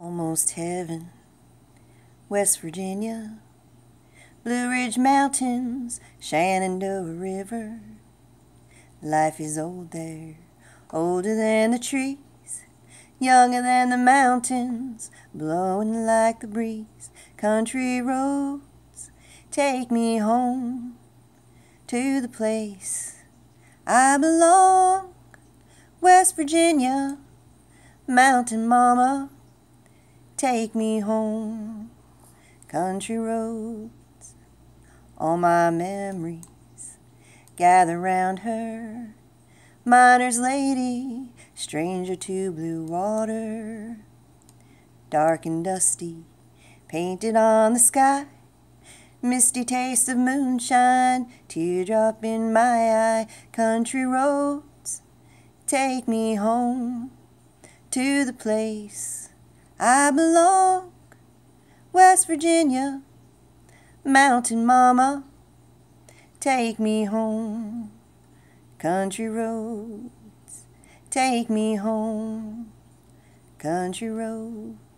Almost heaven, West Virginia, Blue Ridge Mountains, Shenandoah River. Life is old there, older than the trees, younger than the mountains, blowing like the breeze. Country roads take me home to the place I belong. West Virginia, mountain mama, take me home. Country roads, all my memories gather round her. Miner's lady, stranger to blue water. Dark and dusty, painted on the sky. Misty taste of moonshine, teardrop in my eye. Country roads, take me home to the place I belong. West Virginia, mountain mama, take me home. Country roads, take me home. Country roads.